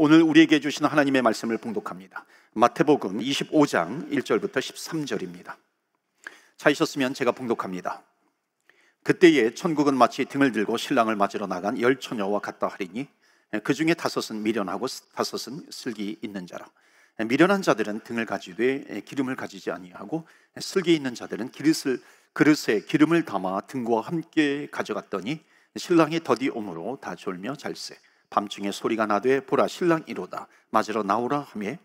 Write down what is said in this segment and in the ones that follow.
오늘 우리에게 주신 하나님의 말씀을 봉독합니다. 마태복음 25장 1절부터 13절입니다. 찾으셨으면 제가 봉독합니다. 그때에 천국은 마치 등을 들고 신랑을 맞으러 나간 10 처녀와 같다 하리니 그 중에 5은 미련하고 5은 슬기 있는 자라. 미련한 자들은 등을 가지되 기름을 가지지 아니하고 슬기 있는 자들은 그릇에 기름을 담아 등과 함께 가져갔더니 신랑이 더디 오므로 다 졸며 잘세. 밤중에 소리가 나되 보라 신랑이로다 맞으러 나오라 하매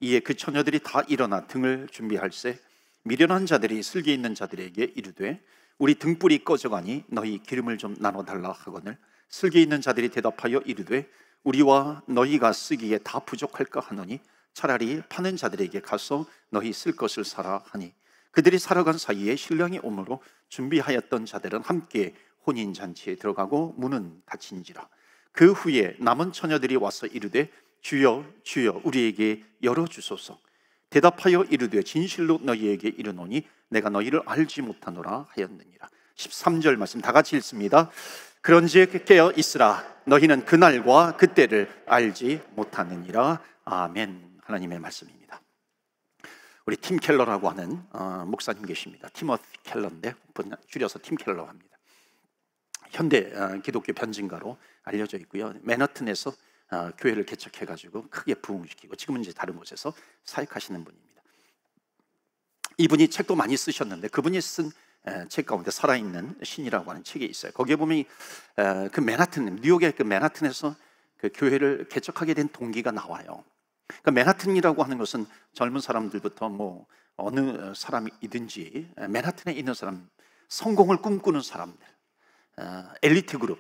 이에 그 처녀들이 다 일어나 등을 준비할세. 미련한 자들이 슬기 있는 자들에게 이르되 우리 등불이 꺼져가니 너희 기름을 좀 나눠달라 하거늘 슬기 있는 자들이 대답하여 이르되 우리와 너희가 쓰기에 다 부족할까 하노니 차라리 파는 자들에게 가서 너희 쓸 것을 사라 하니 그들이 사러 간 사이에 신랑이 오므로 준비하였던 자들은 함께 혼인잔치에 들어가고 문은 닫힌지라. 그 후에 남은 처녀들이 와서 이르되 주여 주여 우리에게 열어주소서. 대답하여 이르되 진실로 너희에게 이르노니 내가 너희를 알지 못하노라 하였느니라. 13절 말씀 다 같이 읽습니다. 그런즉 깨어 있으라 너희는 그날과 그때를 알지 못하느니라. 아멘. 하나님의 말씀입니다. 우리 팀 켈러라고 하는 목사님 계십니다. 티머티 켈러인데 줄여서 팀 켈러 합니다. 현대 기독교 변증가로 알려져 있고요. 맨하튼에서 교회를 개척해가지고 크게 부흥시키고 지금은 이제 다른 곳에서 사역하시는 분입니다. 이분이 책도 많이 쓰셨는데 그분이 쓴 책 가운데 살아있는 신이라고 하는 책이 있어요. 거기에 보면 그 맨하튼, 뉴욕의 그 맨하튼에서 그 교회를 개척하게 된 동기가 나와요. 그러니까 맨하튼이라고 하는 것은 젊은 사람들부터 뭐 어느 사람이든지 맨하튼에 있는 사람, 성공을 꿈꾸는 사람들, 엘리트 그룹,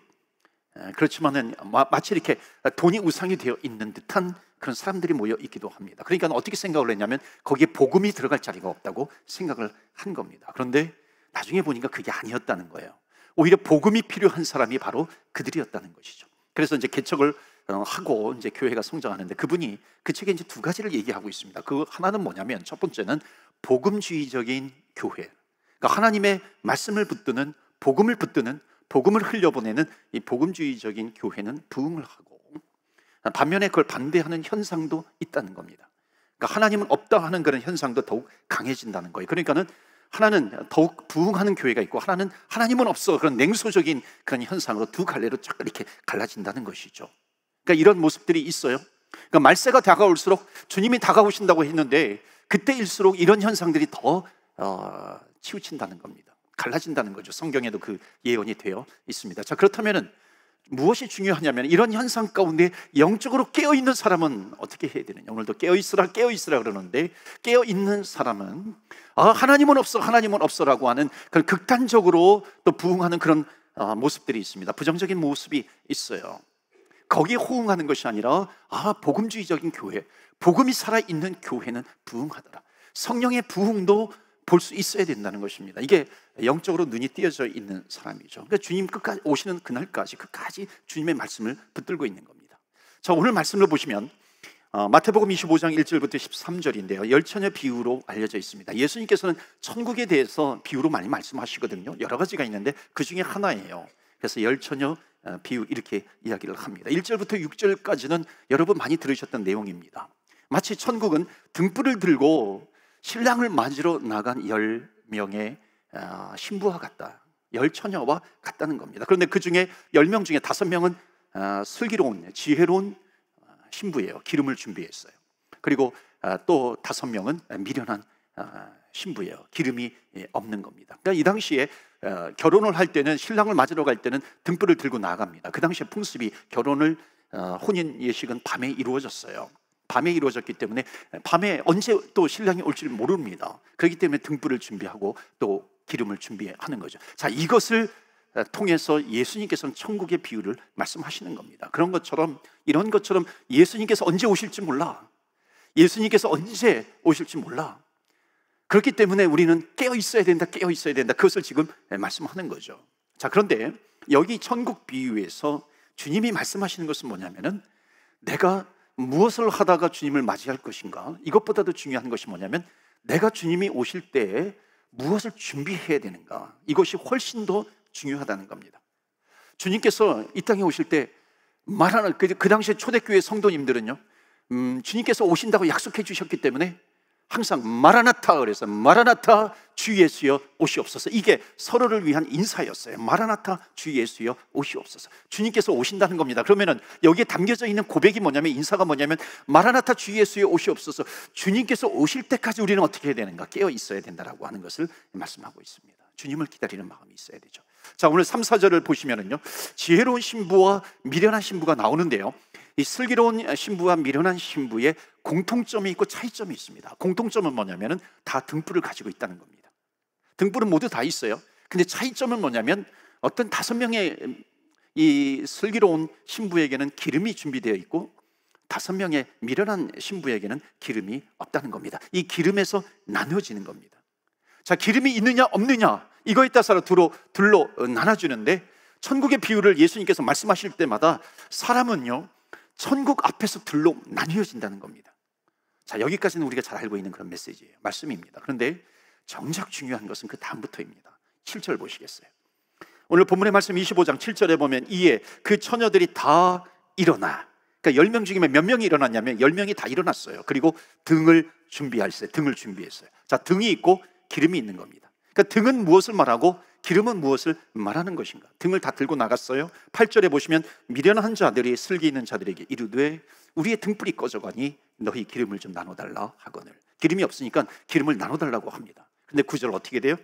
그렇지만은 마치 이렇게 돈이 우상이 되어 있는 듯한 그런 사람들이 모여 있기도 합니다. 그러니까 어떻게 생각을 했냐면 거기에 복음이 들어갈 자리가 없다고 생각을 한 겁니다. 그런데 나중에 보니까 그게 아니었다는 거예요. 오히려 복음이 필요한 사람이 바로 그들이었다는 것이죠. 그래서 이제 개척을 하고 이제 교회가 성장하는데 그분이 그 책에 이제 2가지를 얘기하고 있습니다. 그 하나는 뭐냐면 첫 번째는 복음주의적인 교회. 그러니까 하나님의 말씀을 붙드는 복음을 붙드는 복음을 흘려보내는 이 복음주의적인 교회는 부흥을 하고 반면에 그걸 반대하는 현상도 있다는 겁니다. 그러니까 하나님은 없다 하는 그런 현상도 더욱 강해진다는 거예요. 그러니까는 하나는 더욱 부흥하는 교회가 있고 하나는 하나님은 없어 그런 냉소적인 그런 현상으로 2갈래로 쫙 이렇게 갈라진다는 것이죠. 그러니까 이런 모습들이 있어요. 그러니까 말세가 다가올수록 주님이 다가오신다고 했는데 그때일수록 이런 현상들이 더 치우친다는 겁니다. 갈라진다는 거죠. 성경에도 그 예언이 되어 있습니다. 자, 그렇다면 무엇이 중요하냐면 이런 현상 가운데 영적으로 깨어있는 사람은 어떻게 해야 되느냐. 오늘도 깨어있으라 그러는데 깨어있는 사람은 하나님은 없어라고 하는 그런 극단적으로 또 부흥하는 그런 모습들이 있습니다. 부정적인 모습이 있어요. 거기에 호응하는 것이 아니라 복음주의적인 교회, 복음이 살아있는 교회는 부흥하더라. 성령의 부흥도 볼 수 있어야 된다는 것입니다. 이게 영적으로 눈이 띄어져 있는 사람이죠. 그러니까 주님 끝까지 오시는 그날까지 끝까지 주님의 말씀을 붙들고 있는 겁니다. 자, 오늘 말씀을 보시면 마태복음 25장 1절부터 13절인데요 10처녀 비유로 알려져 있습니다. 예수님께서는 천국에 대해서 비유로 많이 말씀하시거든요. 여러 가지가 있는데 그 중에 하나예요. 그래서 10처녀 비유 이렇게 이야기를 합니다. 1절부터 6절까지는 여러분 많이 들으셨던 내용입니다. 마치 천국은 등불을 들고 신랑을 맞으러 나간 10명의 신부와 같다. 10처녀와 같다는 겁니다. 그런데 그 중에 10명 중에 5명은 슬기로운, 지혜로운 신부예요. 기름을 준비했어요. 그리고 또 5명은 미련한 신부예요. 기름이 없는 겁니다. 그러니까 이 당시에 결혼을 할 때는 신랑을 맞으러 갈 때는 등불을 들고 나갑니다. 그 당시에 풍습이 결혼을 혼인 예식은 밤에 이루어졌어요. 밤에 이루어졌기 때문에 밤에 언제 또 신랑이 올지 모릅니다. 그렇기 때문에 등불을 준비하고 또 기름을 준비하는 거죠. 자, 이것을 통해서 예수님께서는 천국의 비유를 말씀하시는 겁니다. 그런 것처럼 이런 것처럼 예수님께서 언제 오실지 몰라. 예수님께서 언제 오실지 몰라. 그렇기 때문에 우리는 깨어 있어야 된다. 그것을 지금 말씀하는 거죠. 자, 그런데 여기 천국 비유에서 주님이 말씀하시는 것은 뭐냐면은 내가 무엇을 하다가 주님을 맞이할 것인가? 이것보다도 중요한 것이 뭐냐면 내가 주님이 오실 때 무엇을 준비해야 되는가? 이것이 훨씬 더 중요하다는 겁니다. 주님께서 이 땅에 오실 때 말하는 그 당시에 초대교회 성도님들은요, 주님께서 오신다고 약속해 주셨기 때문에 항상 마라나타 그래서 마라나타 주 예수여 오시옵소서. 이게 서로를 위한 인사였어요. 마라나타 주 예수여 오시옵소서. 주님께서 오신다는 겁니다. 그러면은 여기에 담겨져 있는 고백이 뭐냐면, 인사가 뭐냐면 마라나타 주 예수여 오시옵소서. 주님께서 오실 때까지 우리는 어떻게 해야 되는가? 깨어 있어야 된다라고 하는 것을 말씀하고 있습니다. 주님을 기다리는 마음이 있어야 되죠. 자, 오늘 3, 4절을 보시면은요, 지혜로운 신부와 미련한 신부가 나오는데요, 이 슬기로운 신부와 미련한 신부의 공통점이 있고 차이점이 있습니다. 공통점은 뭐냐면은 다 등불을 가지고 있다는 겁니다. 등불은 모두 다 있어요. 근데 차이점은 뭐냐면, 어떤 5명의 이 슬기로운 신부에게는 기름이 준비되어 있고 5명의 미련한 신부에게는 기름이 없다는 겁니다. 이 기름에서 나누어지는 겁니다. 자, 기름이 있느냐 없느냐 이거에 따라서 둘로 나눠주는데, 천국의 비유를 예수님께서 말씀하실 때마다 사람은요, 천국 앞에서 둘로 나뉘어진다는 겁니다. 자, 여기까지는 우리가 잘 알고 있는 그런 메시지예요. 말씀입니다. 그런데 정작 중요한 것은 그 다음부터입니다. 7절 보시겠어요? 오늘 본문의 말씀 25장 7절에 보면, 이에 그 처녀들이 다 일어나, 그러니까 10명 중에 몇 명이 일어났냐면 10명이 다 일어났어요. 그리고 등을 준비했어요. 등을 준비했어요. 자, 등이 있고 기름이 있는 겁니다. 그러니까 등은 무엇을 말하고 기름은 무엇을 말하는 것인가? 등을 다 들고 나갔어요. 8절에 보시면, 미련한 자들이 슬기 있는 자들에게 이르되 우리의 등불이 꺼져가니 너희 기름을 좀 나눠달라 하거늘. 기름이 없으니까 기름을 나눠달라고 합니다. 근데 9절 어떻게 돼요?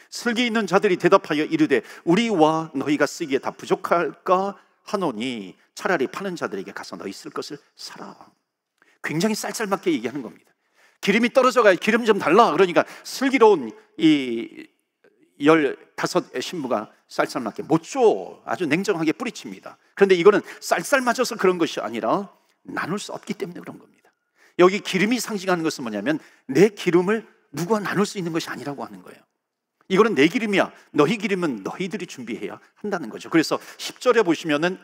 슬기 있는 자들이 대답하여 이르되 우리와 너희가 쓰기에 다 부족할까 하노니 차라리 파는 자들에게 가서 너희 쓸 것을 사라. 굉장히 쌀쌀맞게 얘기하는 겁니다. 기름이 떨어져가야 기름 좀 달라. 그러니까 슬기로운 이 15 신부가 쌀쌀맞게 못 줘. 아주 냉정하게 뿌리칩니다. 그런데 이거는 쌀쌀맞아서 그런 것이 아니라 나눌 수 없기 때문에 그런 겁니다. 여기 기름이 상징하는 것은 뭐냐면, 내 기름을 누가 나눌 수 있는 것이 아니라고 하는 거예요. 이거는 내 기름이야. 너희 기름은 너희들이 준비해야 한다는 거죠. 그래서 10절에 보시면은,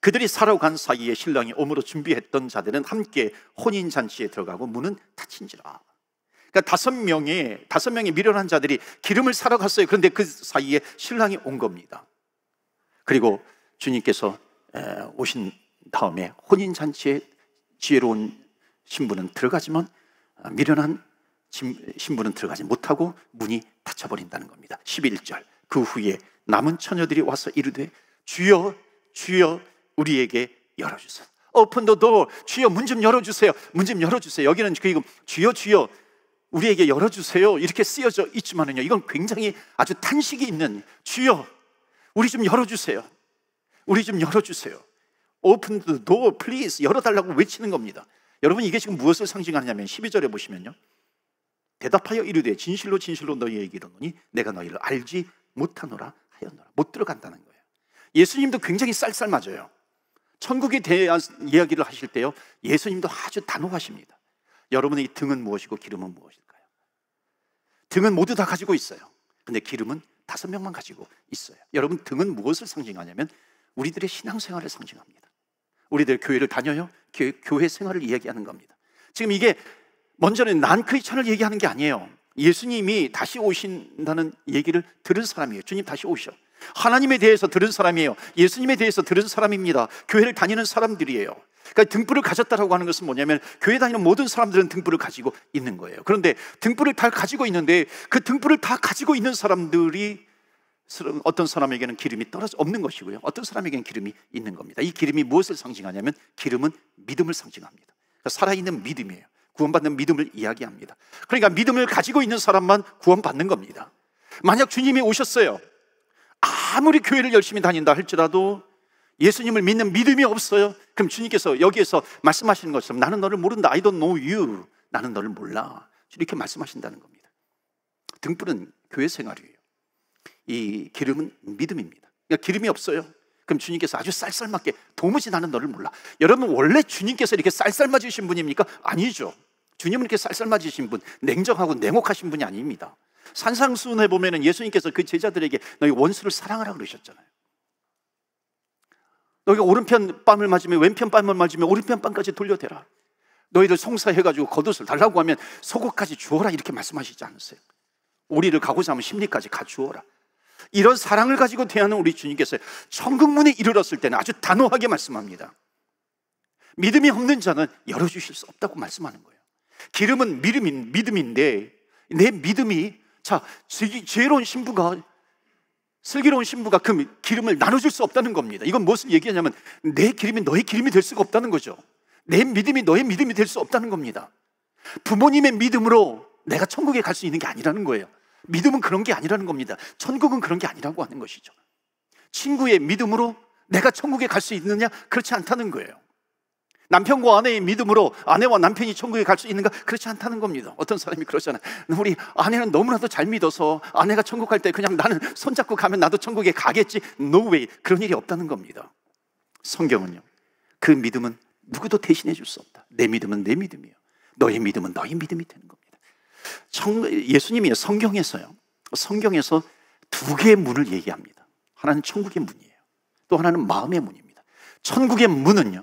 그들이 살아간 사이에 신랑이 오므로 준비했던 자들은 함께 혼인잔치에 들어가고 문은 닫힌지라. 그러니까 5명의 미련한 자들이 기름을 사러 갔어요. 그런데 그 사이에 신랑이 온 겁니다. 그리고 주님께서 오신 다음에 혼인잔치에 지혜로운 신부는 들어가지만 미련한 신부는 들어가지 못하고 문이 닫혀버린다는 겁니다. 11절, 그 후에 남은 처녀들이 와서 이르되 주여 주여 우리에게 열어주소서. Open the door. 주여 문 좀 열어주세요. 문 좀 열어주세요. 여기는 지금 주여 주여 우리에게 열어주세요 이렇게 쓰여져 있지만은요, 이건 굉장히 아주 탄식이 있는, 주여 우리 좀 열어주세요. 우리 좀 열어주세요. Open the door please. 열어달라고 외치는 겁니다. 여러분, 이게 지금 무엇을 상징하냐면 12절에 보시면요, 대답하여 이르되 진실로 진실로 너희에게 이르노니 내가 너희를 알지 못하노라 하였노라. 못 들어간다는 거예요. 예수님도 굉장히 쌀쌀맞아요. 천국에 대한 이야기를 하실 때요, 예수님도 아주 단호하십니다. 여러분의 이 등은 무엇이고 기름은 무엇일까요? 등은 모두 다 가지고 있어요. 근데 기름은 5명만 가지고 있어요. 여러분, 등은 무엇을 상징하냐면 우리들의 신앙생활을 상징합니다. 우리들 교회를 다녀요? 교회 생활을 이야기하는 겁니다. 지금 이게 먼저는 난 크리스천을 얘기하는 게 아니에요. 예수님이 다시 오신다는 얘기를 들은 사람이에요. 주님 다시 오셔. 하나님에 대해서 들은 사람이에요. 예수님에 대해서 들은 사람입니다. 교회를 다니는 사람들이에요. 그러니까 등불을 가졌다라고 하는 것은 뭐냐면, 교회 다니는 모든 사람들은 등불을 가지고 있는 거예요. 그런데 등불을 다 가지고 있는데, 그 등불을 다 가지고 있는 사람들이 어떤 사람에게는 기름이 떨어져 없는 것이고요, 어떤 사람에게는 기름이 있는 겁니다. 이 기름이 무엇을 상징하냐면, 기름은 믿음을 상징합니다. 그러니까 살아있는 믿음이에요. 구원받는 믿음을 이야기합니다. 그러니까 믿음을 가지고 있는 사람만 구원받는 겁니다. 만약 주님이 오셨어요, 아무리 교회를 열심히 다닌다 할지라도 예수님을 믿는 믿음이 없어요. 그럼 주님께서 여기에서 말씀하시는 것처럼, 나는 너를 모른다. I don't know you. 나는 너를 몰라. 이렇게 말씀하신다는 겁니다. 등불은 교회 생활이에요. 이 기름은 믿음입니다. 그러니까 기름이 없어요. 그럼 주님께서 아주 쌀쌀맞게 도무지 나는 너를 몰라. 여러분, 원래 주님께서 이렇게 쌀쌀맞으신 분입니까? 아니죠. 주님은 이렇게 쌀쌀맞으신 분, 냉정하고 냉혹하신 분이 아닙니다. 산상수훈에 보면은 예수님께서 그 제자들에게 너희 원수를 사랑하라 그러셨잖아요. 너희가 오른편 뺨을 맞으면 왼편 뺨을 맞으면 오른편 뺨까지 돌려대라. 너희들 송사해가지고 겉옷을 달라고 하면 속옷까지 주어라 이렇게 말씀하시지 않으세요? 우리를 가고자 하면 심리까지 가주어라. 이런 사랑을 가지고 대하는 우리 주님께서 천국문에 이르렀을 때는 아주 단호하게 말씀합니다. 믿음이 없는 자는 열어주실 수 없다고 말씀하는 거예요. 기름은 믿음인데 내 믿음이, 지혜로운 신부가, 슬기로운 신부가 그 기름을 나눠줄 수 없다는 겁니다. 이건 무엇을 얘기하냐면 내 기름이 너의 기름이 될 수가 없다는 거죠. 내 믿음이 너의 믿음이 될 수 없다는 겁니다. 부모님의 믿음으로 내가 천국에 갈 수 있는 게 아니라는 거예요. 믿음은 그런 게 아니라는 겁니다. 천국은 그런 게 아니라고 하는 것이죠. 친구의 믿음으로 내가 천국에 갈 수 있느냐? 그렇지 않다는 거예요. 남편과 아내의 믿음으로 아내와 남편이 천국에 갈 수 있는가? 그렇지 않다는 겁니다. 어떤 사람이 그러잖아요. 우리 아내는 너무나도 잘 믿어서 아내가 천국 갈 때 그냥 나는 손잡고 가면 나도 천국에 가겠지. No way. 그런 일이 없다는 겁니다. 성경은요, 그 믿음은 누구도 대신해 줄 수 없다. 내 믿음은 내 믿음이에요. 너의 믿음은 너의 믿음이 되는 겁니다. 예수님이 성경에서 두 개의 문을 얘기합니다. 하나는 천국의 문이에요. 또 하나는 마음의 문입니다. 천국의 문은요,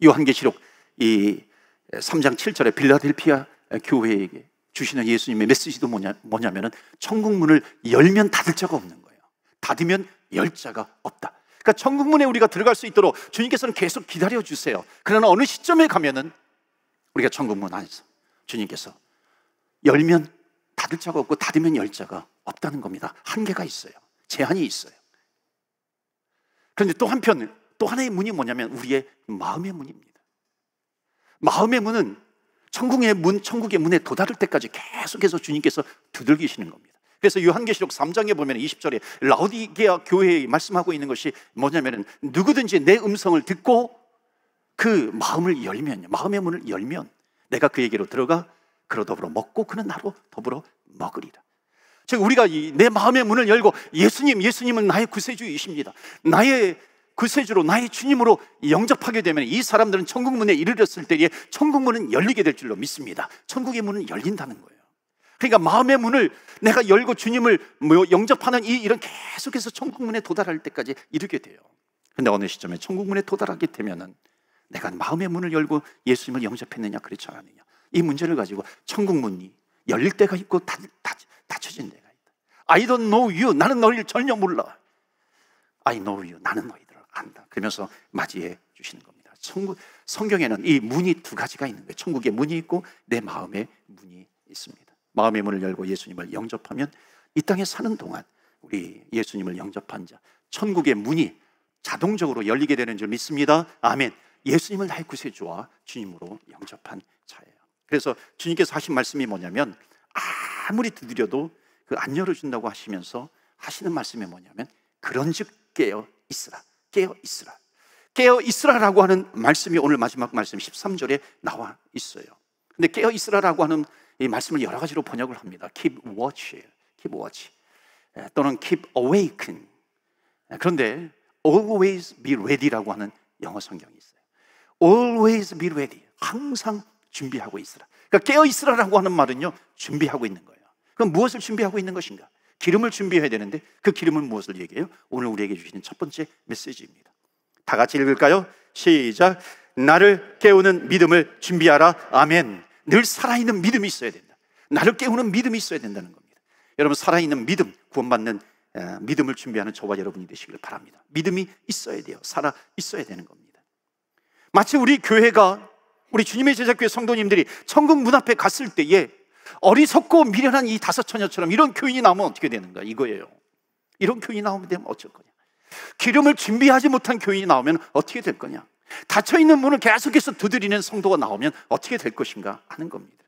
요한계시록 3장 7절에 빌라델피아 교회에게 주시는 예수님의 메시지도 뭐냐면은 천국 문을 열면 닫을 자가 없는 거예요. 닫으면 열 자가 없다. 그러니까 천국 문에 우리가 들어갈 수 있도록 주님께서는 계속 기다려 주세요. 그러나 어느 시점에 가면은 우리가 천국 문 안에서 주님께서 열면 닫을 자가 없고 닫으면 열 자가 없다는 겁니다. 한계가 있어요. 제한이 있어요. 그런데 또 한편 또 하나의 문이 뭐냐면 우리의 마음의 문입니다. 마음의 문은 천국의 문에 도달할 때까지 계속해서 주님께서 두들기시는 겁니다. 그래서 요한계시록 3장에 보면 20절에 라오디게아 교회에 말씀하고 있는 것이 뭐냐면 누구든지 내 음성을 듣고 그 마음을 열면요, 마음의 문을 열면 내가 그에게로 들어가 그로 더불어 먹고 그는 나로 더불어 먹으리라. 즉 우리가 내 마음의 문을 열고 예수님은 나의 구세주이십니다, 나의 구세주로 나의 주님으로 영접하게 되면 이 사람들은 천국 문에 이르렀을 때에 천국 문은 열리게 될 줄로 믿습니다. 천국의 문은 열린다는 거예요. 그러니까 마음의 문을 내가 열고 주님을 영접하는 이 일은 계속해서 천국 문에 도달할 때까지 이르게 돼요. 그런데 어느 시점에 천국 문에 도달하게 되면은 내가 마음의 문을 열고 예수님을 영접했느냐 그렇지 않느냐, 이 문제를 가지고 천국 문이 열릴 때가 있고 닫혀진 때가 있다. I don't know you, 나는 너희를 전혀 몰라. I know you, 나는 너희들을 안다. 그러면서 맞이해 주시는 겁니다. 성경에는 이 문이 두 가지가 있는 거예요. 천국의 문이 있고 내 마음의 문이 있습니다. 마음의 문을 열고 예수님을 영접하면 이 땅에 사는 동안 우리 예수님을 영접한 자 천국의 문이 자동적으로 열리게 되는 줄 믿습니다. 아멘. 예수님을 나의 구세주와 주님으로 영접한 자예요. 그래서 주님께서 하신 말씀이 뭐냐면 아무리 두드려도 그 안 열어준다고 하시면서 하시는 말씀이 뭐냐면 그런즉 깨어 있으라, 깨어 있으라, 깨어 있으라라고 하는 말씀이 오늘 마지막 말씀 13절에 나와 있어요. 근데 깨어 있으라라고 하는 이 말씀을 여러 가지로 번역을 합니다. Keep watch, keep watch, 또는 keep awaken. 그런데 always be ready라고 하는 영어 성경이 있어요. Always be ready, 항상 준비하고 있으라. 그러니까 깨어 있으라라고 하는 말은요, 준비하고 있는 거예요. 그럼 무엇을 준비하고 있는 것인가? 기름을 준비해야 되는데 그 기름은 무엇을 얘기해요? 오늘 우리에게 주시는 첫 번째 메시지입니다. 다 같이 읽을까요? 시작. 나를 깨우는 믿음을 준비하라. 아멘. 늘 살아있는 믿음이 있어야 된다. 나를 깨우는 믿음이 있어야 된다는 겁니다. 여러분, 살아있는 믿음, 구원받는 믿음을 준비하는 저와 여러분이 되시길 바랍니다. 믿음이 있어야 돼요. 살아 있어야 되는 겁니다. 마치 우리 교회가, 우리 주님의 제자교회 성도님들이 천국 문 앞에 갔을 때에 어리석고 미련한 이 다섯 처녀처럼 이런 교인이 나오면 어떻게 되는가, 이거예요. 이런 교인이 나오면 되면 어쩔 거냐, 기름을 준비하지 못한 교인이 나오면 어떻게 될 거냐, 닫혀있는 문을 계속해서 두드리는 성도가 나오면 어떻게 될 것인가 하는 겁니다.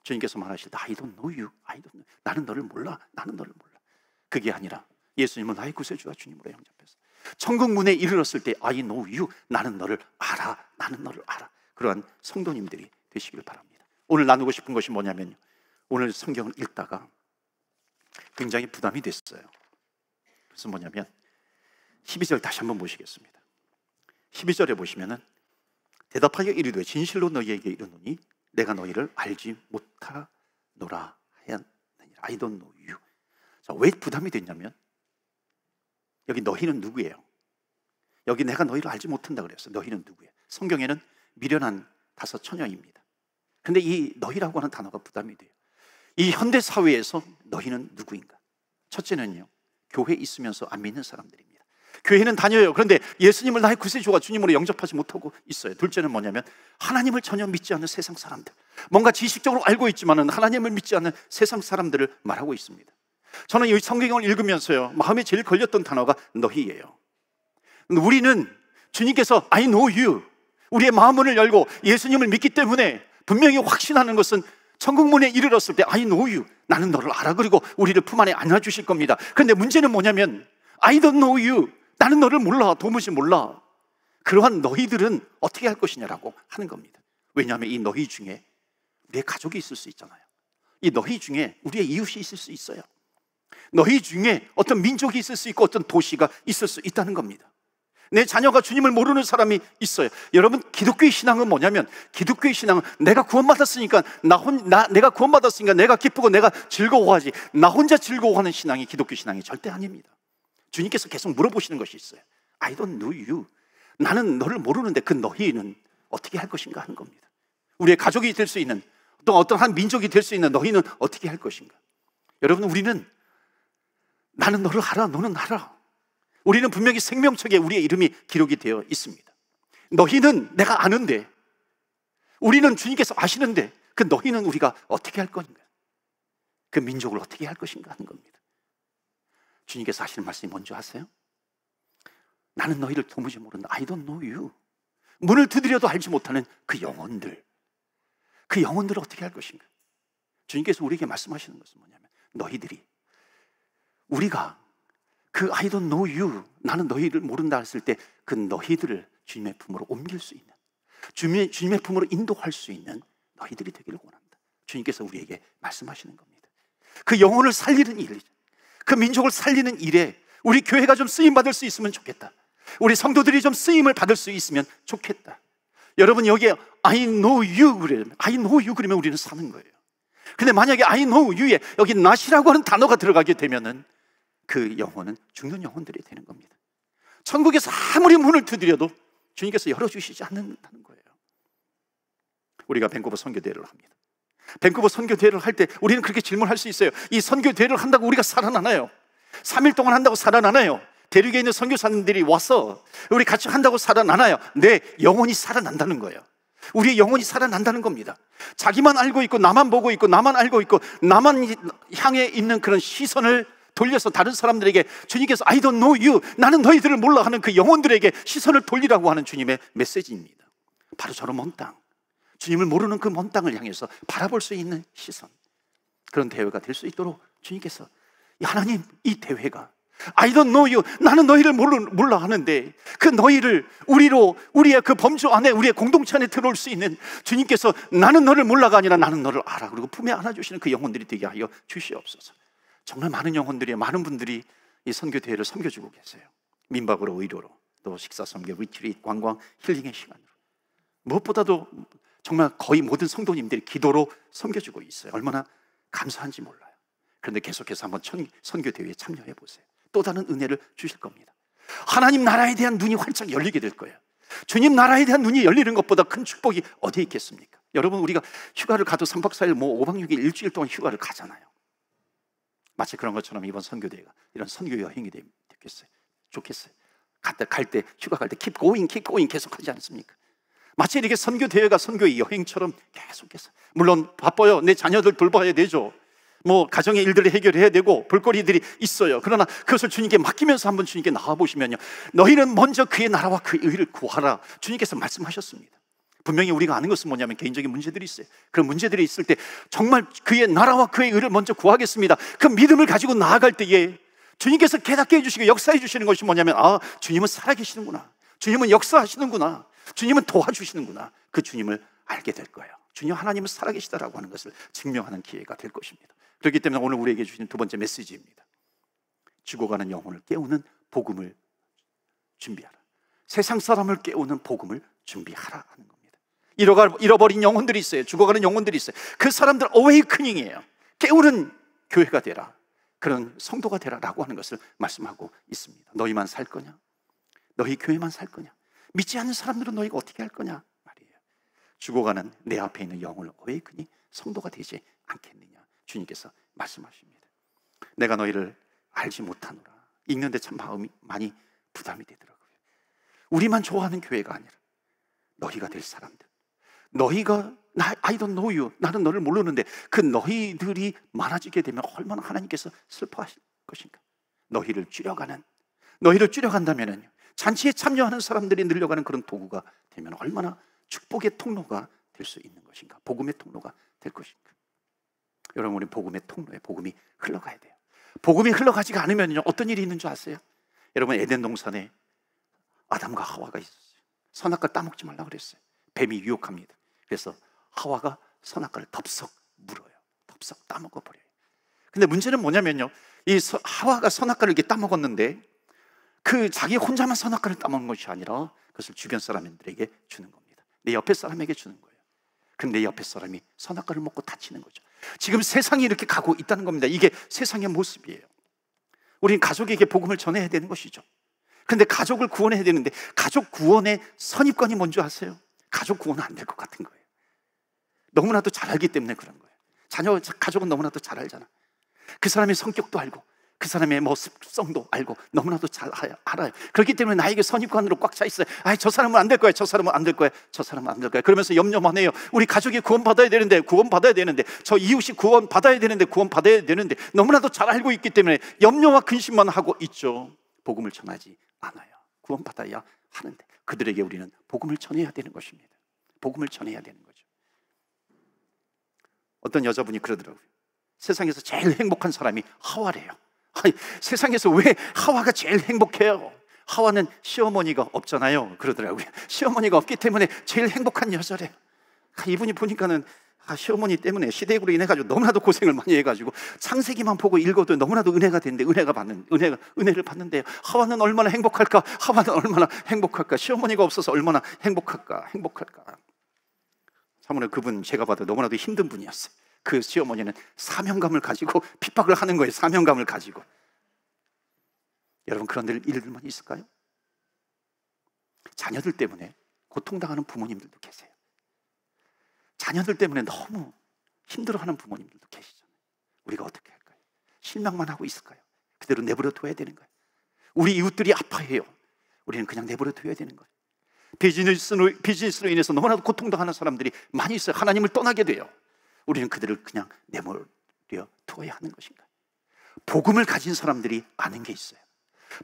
주님께서 말하실 때 I don't know you, I don't know. 나는 너를 몰라, 나는 너를 몰라. 그게 아니라 예수님은 나의 구세주와 주님으로 영접해서 천국 문에 이르렀을 때 I know you, 나는 너를 알아, 나는 너를 알아. 그러한 성도님들이 되시길 바랍니다. 오늘 나누고 싶은 것이 뭐냐면요, 오늘 성경을 읽다가 굉장히 부담이 됐어요. 그래서 뭐냐면 12절 다시 한번 보시겠습니다. 12절에 보시면은 대답하여 이르되 진실로 너희에게 이르노니 내가 너희를 알지 못하노라 하였느니라. I don't know you. 자, 왜 부담이 됐냐면 여기 너희는 누구예요? 여기 내가 너희를 알지 못한다 그랬어요. 너희는 누구예요? 성경에는 미련한 다섯 처녀입니다. 근데 이 너희라고 하는 단어가 부담이 돼요. 이 현대 사회에서 너희는 누구인가? 첫째는요, 교회에 있으면서 안 믿는 사람들입니다. 교회는 다녀요. 그런데 예수님을 나의 구세주와 주님으로 영접하지 못하고 있어요. 둘째는 뭐냐면 하나님을 전혀 믿지 않는 세상 사람들, 뭔가 지식적으로 알고 있지만은 하나님을 믿지 않는 세상 사람들을 말하고 있습니다. 저는 이 성경을 읽으면서요, 마음에 제일 걸렸던 단어가 너희예요. 우리는 주님께서 I know you, 우리의 마음문을 열고 예수님을 믿기 때문에 분명히 확신하는 것은 천국문에 이르렀을 때 I know you, 나는 너를 알아. 그리고 우리를 품 안에 안아주실 겁니다. 그런데 문제는 뭐냐면 I don't know you, 나는 너를 몰라, 도무지 몰라. 그러한 너희들은 어떻게 할 것이냐라고 하는 겁니다. 왜냐하면 이 너희 중에 우리의 가족이 있을 수 있잖아요. 이 너희 중에 우리의 이웃이 있을 수 있어요. 너희 중에 어떤 민족이 있을 수 있고 어떤 도시가 있을 수 있다는 겁니다. 내 자녀가 주님을 모르는 사람이 있어요. 여러분, 기독교의 신앙은 뭐냐면, 기독교의 신앙은 내가 구원받았으니까 내가 구원받았으니까 내가 기쁘고 내가 즐거워하지, 나 혼자 즐거워하는 신앙이 기독교 신앙이 절대 아닙니다. 주님께서 계속 물어보시는 것이 있어요. I don't know you, 나는 너를 모르는데 그 너희는 어떻게 할 것인가 하는 겁니다. 우리의 가족이 될 수 있는, 어떤 한 민족이 될 수 있는 너희는 어떻게 할 것인가. 여러분, 우리는 나는 너를 알아, 너는 알아. 우리는 분명히 생명책에 우리의 이름이 기록이 되어 있습니다. 너희는 내가 아는데, 우리는 주님께서 아시는데 그 너희는 우리가 어떻게 할 것인가, 그 민족을 어떻게 할 것인가 하는 겁니다. 주님께서 하시는 말씀이 뭔지 아세요? 나는 너희를 도무지 모른다. I don't know you. 문을 두드려도 알지 못하는 그 영혼들, 그 영혼들을 어떻게 할 것인가. 주님께서 우리에게 말씀하시는 것은 뭐냐면, 너희들이, 우리가 그 I don't know you, 나는 너희를 모른다 했을 때 그 너희들을 주님의 품으로 옮길 수 있는, 주님의 품으로 인도할 수 있는 너희들이 되기를 원한다. 주님께서 우리에게 말씀하시는 겁니다. 그 영혼을 살리는 일, 그 민족을 살리는 일에 우리 교회가 좀 쓰임받을 수 있으면 좋겠다. 우리 성도들이 좀 쓰임을 받을 수 있으면 좋겠다. 여러분, 여기에 I know you 그러면, I know you 그러면 우리는 사는 거예요. 근데 만약에 I know you에 여기 not이라고 하는 단어가 들어가게 되면은 그 영혼은 죽는 영혼들이 되는 겁니다. 천국에서 아무리 문을 두드려도 주님께서 열어주시지 않는다는 거예요. 우리가 밴쿠버 선교대회를 합니다. 밴쿠버 선교대회를 할 때 우리는 그렇게 질문할 수 있어요. 이 선교대회를 한다고 우리가 살아나나요? 3일 동안 한다고 살아나나요? 대륙에 있는 선교사님들이 와서 우리 같이 한다고 살아나나요? 네, 영혼이 살아난다는 거예요. 우리의 영혼이 살아난다는 겁니다. 자기만 알고 있고 나만 보고 있고 나만 알고 있고 나만 향해 있는 그런 시선을 돌려서 다른 사람들에게 주님께서 I don't know you, 나는 너희들을 몰라 하는 그 영혼들에게 시선을 돌리라고 하는 주님의 메시지입니다. 바로 저런 먼 땅, 주님을 모르는 그 먼 땅을 향해서 바라볼 수 있는 시선, 그런 대회가 될 수 있도록 주님께서, 하나님, 이 대회가 I don't know you, 나는 너희를 몰라 하는데 그 너희를 우리의 그 범주 안에, 우리의 공동체 안에 들어올 수 있는, 주님께서 나는 너를 몰라가 아니라 나는 너를 알아, 그리고 품에 안아주시는 그 영혼들이 되게 하여 주시옵소서. 정말 많은 영혼들이, 많은 분들이 이 선교대회를 섬겨주고 계세요. 민박으로, 의료로, 또 식사 섬겨, 리트릿, 관광, 힐링의 시간으로, 무엇보다도 정말 거의 모든 성도님들이 기도로 섬겨주고 있어요. 얼마나 감사한지 몰라요. 그런데 계속해서 한번 선교대회에 참여해 보세요. 또 다른 은혜를 주실 겁니다. 하나님 나라에 대한 눈이 활짝 열리게 될 거예요. 주님 나라에 대한 눈이 열리는 것보다 큰 축복이 어디에 있겠습니까? 여러분, 우리가 휴가를 가도 3박 4일, 5박 6일, 일주일 동안 휴가를 가잖아요. 마치 그런 것처럼 이번 선교대회가 이런 선교 여행이 됐겠어요. 좋겠어요. 갈 때, 휴가 갈 때 keep going 계속 하지 않습니까? 마치 이렇게 선교대회가 선교의 여행처럼 계속해서, 물론 바빠요. 내 자녀들 돌봐야 되죠. 뭐 가정의 일들을 해결해야 되고 볼거리들이 있어요. 그러나 그것을 주님께 맡기면서 한번 주님께 나와보시면요, 너희는 먼저 그의 나라와 그의 의를 구하라, 주님께서 말씀하셨습니다. 분명히 우리가 아는 것은 뭐냐면 개인적인 문제들이 있어요. 그런 문제들이 있을 때 정말 그의 나라와 그의 의를 먼저 구하겠습니다, 그 믿음을 가지고 나아갈 때에 주님께서 깨닫게 해주시고 역사해 주시는 것이 뭐냐면, 아, 주님은 살아계시는구나, 주님은 역사하시는구나, 주님은 도와주시는구나, 그 주님을 알게 될 거예요. 주님 하나님은 살아계시다라고 하는 것을 증명하는 기회가 될 것입니다. 그렇기 때문에 오늘 우리에게 주신 두 번째 메시지입니다. 죽어가는 영혼을 깨우는 복음을 준비하라. 세상 사람을 깨우는 복음을 준비하라 하는 겁니다. 잃어버린 영혼들이 있어요. 죽어가는 영혼들이 있어요. 그 사람들 어웨이크닝이에요. 깨우는 교회가 되라, 그런 성도가 되라라고 하는 것을 말씀하고 있습니다. 너희만 살 거냐? 너희 교회만 살 거냐? 믿지 않는 사람들은 너희가 어떻게 할 거냐 말이에요. 죽어가는 내 앞에 있는 영혼을 어웨이크닝 성도가 되지 않겠느냐, 주님께서 말씀하십니다. 내가 너희를 알지 못하노라. 읽는데 참 마음이 많이 부담이 되더라고요. 우리만 좋아하는 교회가 아니라 너희가 될 사람들, 너희가 I don't know you, 나는 너를 모르는데 그 너희들이 많아지게 되면 얼마나 하나님께서 슬퍼하실 것인가. 너희를 줄여간다면 잔치에 참여하는 사람들이 늘려가는 그런 도구가 되면 얼마나 축복의 통로가 될 수 있는 것인가, 복음의 통로가 될 것인가. 여러분, 우리 복음의 통로에 복음이 흘러가야 돼요. 복음이 흘러가지가 않으면 어떤 일이 있는 줄 아세요? 여러분, 에덴 동산에 아담과 하와가 있었어요. 선악과를 따먹지 말라 그랬어요. 뱀이 유혹합니다. 그래서 하와가 선악과를 덥석 물어요. 덥석 따먹어 버려요. 근데 문제는 뭐냐면요, 이 하와가 선악과를 이렇게 따먹었는데 그 자기 혼자만 선악과를 따먹는 것이 아니라 그것을 주변 사람들에게 주는 겁니다. 내 옆에 사람에게 주는 거예요. 그럼 내 옆에 사람이 선악과를 먹고 다치는 거죠. 지금 세상이 이렇게 가고 있다는 겁니다. 이게 세상의 모습이에요. 우리는 가족에게 복음을 전해야 되는 것이죠. 그런데 가족을 구원해야 되는데 가족 구원의 선입관이 뭔지 아세요? 가족 구원은 안 될 것 같은 거예요. 너무나도 잘 알기 때문에 그런 거예요. 가족은 너무나도 잘 알잖아. 그 사람의 성격도 알고 그 사람의 습성도 알고 너무나도 잘 알아요. 그렇기 때문에 나에게 선입관으로 꽉 차 있어요. 저 사람은 안 될 거야, 저 사람은 안 될 거야, 저 사람은 안 될 거야. 그러면서 염려만 해요. 우리 가족이 구원받아야 되는데, 저 이웃이 구원받아야 되는데 너무나도 잘 알고 있기 때문에 염려와 근심만 하고 있죠. 복음을 전하지 않아요. 구원받아야 하는데 그들에게 우리는 복음을 전해야 되는 것입니다. 복음을 전해야 되는 거죠. 어떤 여자분이 그러더라고요. 세상에서 제일 행복한 사람이 하와래요. 아니, 세상에서 왜 하와가 제일 행복해요? 하와는 시어머니가 없잖아요. 그러더라고요. 시어머니가 없기 때문에 제일 행복한 여자래요. 이분이 보니까는 시어머니 때문에 시댁으로 인해 가지고 너무나도 고생을 많이 해가지고 창세기만 보고 읽어도 너무나도 은혜가 되는데 은혜를 받는데요. 하와는 얼마나 행복할까? 시어머니가 없어서 얼마나 행복할까? 참으로 그분 제가 봐도 너무나도 힘든 분이었어요. 그 시어머니는 사명감을 가지고 핍박을 하는 거예요. 사명감을 가지고. 여러분, 그런 일들만 있을까요? 자녀들 때문에 고통당하는 부모님들도 계세요. 자녀들 때문에 너무 힘들어하는 부모님들도 계시잖아요. 우리가 어떻게 할까요? 실망만 하고 있을까요? 그대로 내버려 둬야 되는 거예요. 우리 이웃들이 아파해요. 우리는 그냥 내버려 둬야 되는 거예요. 비즈니스로 인해서 너무나도 고통당하는 사람들이 많이 있어요. 하나님을 떠나게 돼요. 우리는 그들을 그냥 내버려 두어야 하는 것인가? 복음을 가진 사람들이 아는 게 있어요.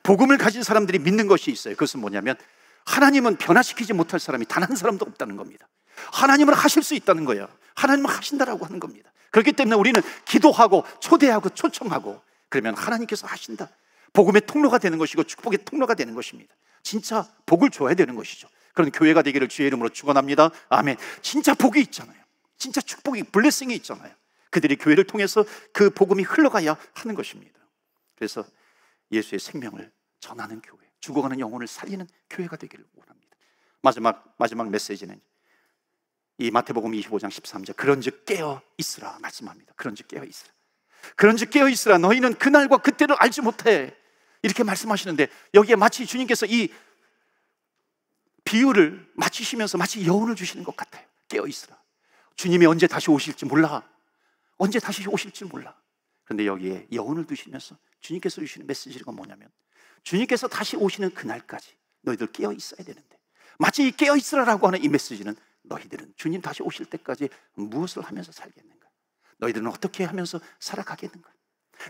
복음을 가진 사람들이 믿는 것이 있어요. 그것은 뭐냐면 하나님은 변화시키지 못할 사람이 단 한 사람도 없다는 겁니다. 하나님은 하실 수 있다는 거예요. 하나님은 하신다라고 하는 겁니다. 그렇기 때문에 우리는 기도하고 초대하고 초청하고 그러면 하나님께서 하신다. 복음의 통로가 되는 것이고 축복의 통로가 되는 것입니다. 진짜 복을 줘야 되는 것이죠. 그런 교회가 되기를 주의 이름으로 축원합니다. 아멘. 진짜 복이 있잖아요. 진짜 축복이, 블레싱이 있잖아요. 그들이 교회를 통해서 그 복음이 흘러가야 하는 것입니다. 그래서 예수의 생명을 전하는 교회, 죽어가는 영혼을 살리는 교회가 되기를 원합니다. 마지막 메시지는 이 마태복음 25장 13절 그런즉 깨어 있으라 말씀합니다. 그런즉 깨어 있으라 너희는 그날과 그때를 알지 못해 이렇게 말씀하시는데 여기에 마치 주님께서 이 비유를 마치시면서 마치 여운을 주시는 것 같아요. 깨어 있으라. 주님이 언제 다시 오실지 몰라. 그런데 여기에 여운을 두시면서 주님께서 주시는 메시지가 뭐냐면 주님께서 다시 오시는 그날까지 너희들 깨어 있어야 되는데 마치 이 깨어 있으라라고 하는 이 메시지는 너희들은 주님 다시 오실 때까지 무엇을 하면서 살겠는가? 너희들은 어떻게 하면서 살아가겠는가?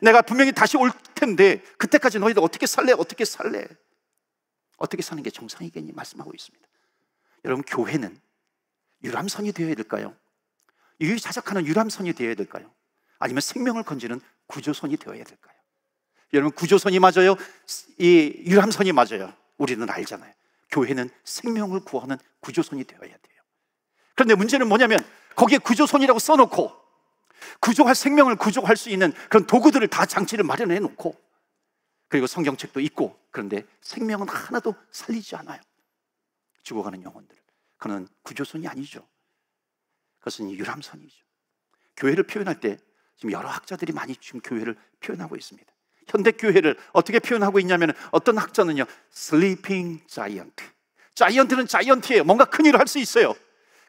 내가 분명히 다시 올 텐데 그때까지 너희들 어떻게 살래? 어떻게 사는 게 정상이겠니? 말씀하고 있습니다. 여러분, 교회는 유람선이 되어야 될까요? 유유자적하는 유람선이 되어야 될까요? 아니면 생명을 건지는 구조선이 되어야 될까요? 여러분, 구조선이 맞아요? 이 유람선이 맞아요? 우리는 알잖아요. 교회는 생명을 구하는 구조선이 되어야 돼요. 그런데 문제는 뭐냐면 거기에 구조선이라고 써놓고 생명을 구조할 수 있는 그런 도구들을 다 장치를 마련해 놓고 그리고 성경책도 있고 그런데 생명은 하나도 살리지 않아요. 죽어가는 영혼들. 그건 구조선이 아니죠. 그것은 유람선이죠. 교회를 표현할 때 지금 여러 학자들이 많이 지금 교회를 표현하고 있습니다. 현대 교회를 어떻게 표현하고 있냐면 어떤 학자는요, sleeping giant. 자이언트는 자이언트예요. 뭔가 큰 일을 할 수 있어요.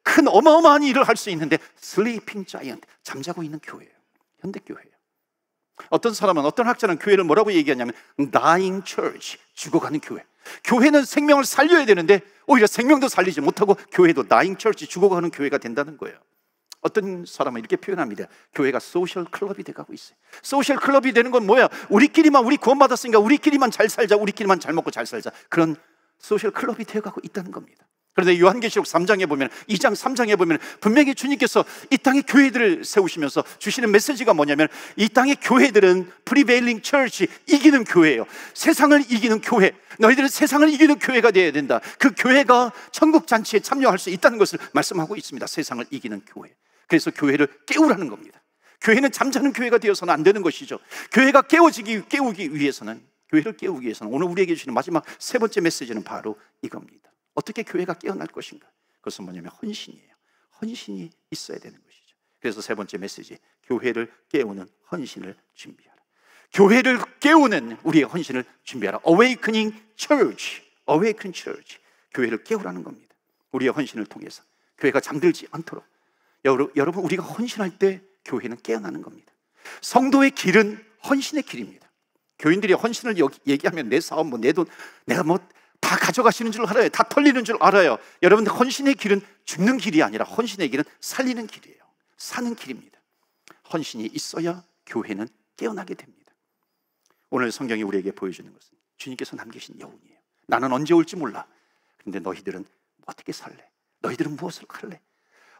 큰 어마어마한 일을 할 수 있는데 sleeping giant, 잠자고 있는 교회예요. 현대 교회예요. 어떤 사람은, 어떤 학자는 교회를 뭐라고 얘기하냐면 dying church, 죽어가는 교회. 교회는 생명을 살려야 되는데 오히려 생명도 살리지 못하고 교회도 dying church, 죽어가는 교회가 된다는 거예요. 어떤 사람은 이렇게 표현합니다. 교회가 소셜 클럽이 돼가고 있어요. 소셜 클럽이 되는 건 뭐야? 우리끼리만, 우리 구원받았으니까 우리끼리만 잘 살자, 우리끼리만 잘 먹고 잘 살자, 그런 소셜 클럽이 되어가고 있다는 겁니다. 그런데 요한계시록 3장에 보면, 2장 3장에 보면 분명히 주님께서 이 땅에 교회들을 세우시면서 주시는 메시지가 뭐냐면, 이 땅의 교회들은 프리베일링 처치, 이기는 교회예요. 세상을 이기는 교회, 너희들은 세상을 이기는 교회가 되어야 된다. 그 교회가 천국 잔치에 참여할 수 있다는 것을 말씀하고 있습니다. 세상을 이기는 교회. 그래서 교회를 깨우라는 겁니다. 교회는 잠자는 교회가 되어서는 안 되는 것이죠. 교회가 깨우기 위해서는, 교회를 깨우기 위해서는 오늘 우리에게 주시는 마지막 세 번째 메시지는 바로 이겁니다. 어떻게 교회가 깨어날 것인가? 그것은 뭐냐면 헌신이에요. 헌신이 있어야 되는 것이죠. 그래서 세 번째 메시지, 교회를 깨우는 헌신을 준비하라. 교회를 깨우는 우리의 헌신을 준비하라. Awakening Church, Awaken Church. 교회를 깨우라는 겁니다. 우리의 헌신을 통해서 교회가 잠들지 않도록. 여러분, 우리가 헌신할 때 교회는 깨어나는 겁니다. 성도의 길은 헌신의 길입니다. 교인들이 헌신을 얘기하면 내 사업, 내 돈, 내가 다 가져가시는 줄 알아요. 다 털리는 줄 알아요. 여러분들, 헌신의 길은 죽는 길이 아니라 헌신의 길은 살리는 길이에요. 사는 길입니다. 헌신이 있어야 교회는 깨어나게 됩니다. 오늘 성경이 우리에게 보여주는 것은 주님께서 남기신 여운이에요. 나는 언제 올지 몰라. 그런데 너희들은 어떻게 살래? 너희들은 무엇을 할래?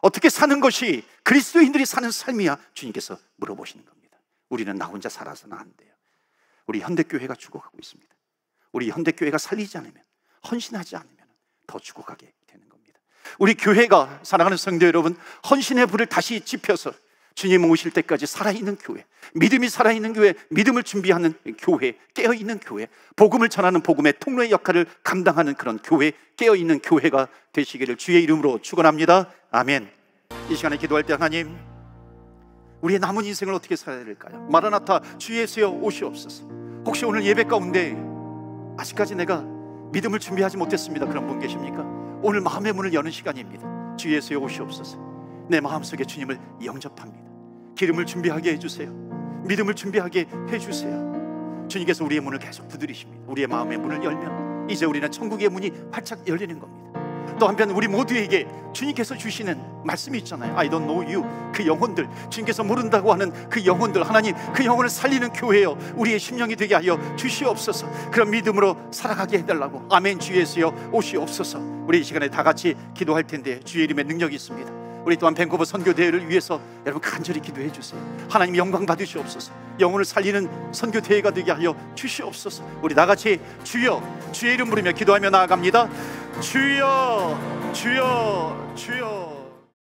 어떻게 사는 것이 그리스도인들이 사는 삶이야? 주님께서 물어보시는 겁니다. 우리는 나 혼자 살아서는 안 돼요. 우리 현대교회가 죽어가고 있습니다. 우리 현대교회가 살리지 않으면, 헌신하지 않으면 더 죽어가게 되는 겁니다. 우리 교회가, 사랑하는 성도 여러분, 헌신의 불을 다시 지펴서 주님 오실 때까지 살아있는 교회, 믿음이 살아있는 교회, 믿음을 준비하는 교회, 깨어있는 교회, 복음을 전하는 복음의 통로의 역할을 감당하는 그런 교회, 깨어있는 교회가 되시기를 주의 이름으로 축원합니다. 아멘. 이 시간에 기도할 때, 하나님, 우리의 남은 인생을 어떻게 살아야 될까요? 마라나타, 주 예수여 오시옵소서. 혹시 오늘 예배 가운데 아직까지 내가 믿음을 준비하지 못했습니다, 그런 분 계십니까? 오늘 마음의 문을 여는 시간입니다. 주 예수여 오시옵소서. 내 마음속에 주님을 영접합니다. 기름을 준비하게 해주세요. 믿음을 준비하게 해주세요. 주님께서 우리의 문을 계속 두드리십니다. 우리의 마음의 문을 열면 이제 우리는 천국의 문이 활짝 열리는 겁니다. 또 한편 우리 모두에게 주님께서 주시는 말씀이 있잖아요. I don't know you. 그 영혼들, 주님께서 모른다고 하는 그 영혼들, 하나님 그 영혼을 살리는 교회요, 우리의 심령이 되게 하여 주시옵소서. 그런 믿음으로 살아가게 해달라고. 아멘. 주 예수여 오시옵소서. 우리 이 시간에 다 같이 기도할 텐데, 주의 이름에 능력이 있습니다. 우리 또한 밴쿠버 선교대회를 위해서 여러분 간절히 기도해 주세요. 하나님 영광 받으시옵소서. 영혼을 살리는 선교대회가 되게 하여 주시옵소서. 우리 다 같이 주여, 주의 이름 부르며 기도하며 나아갑니다. 주여, 주여, 주여.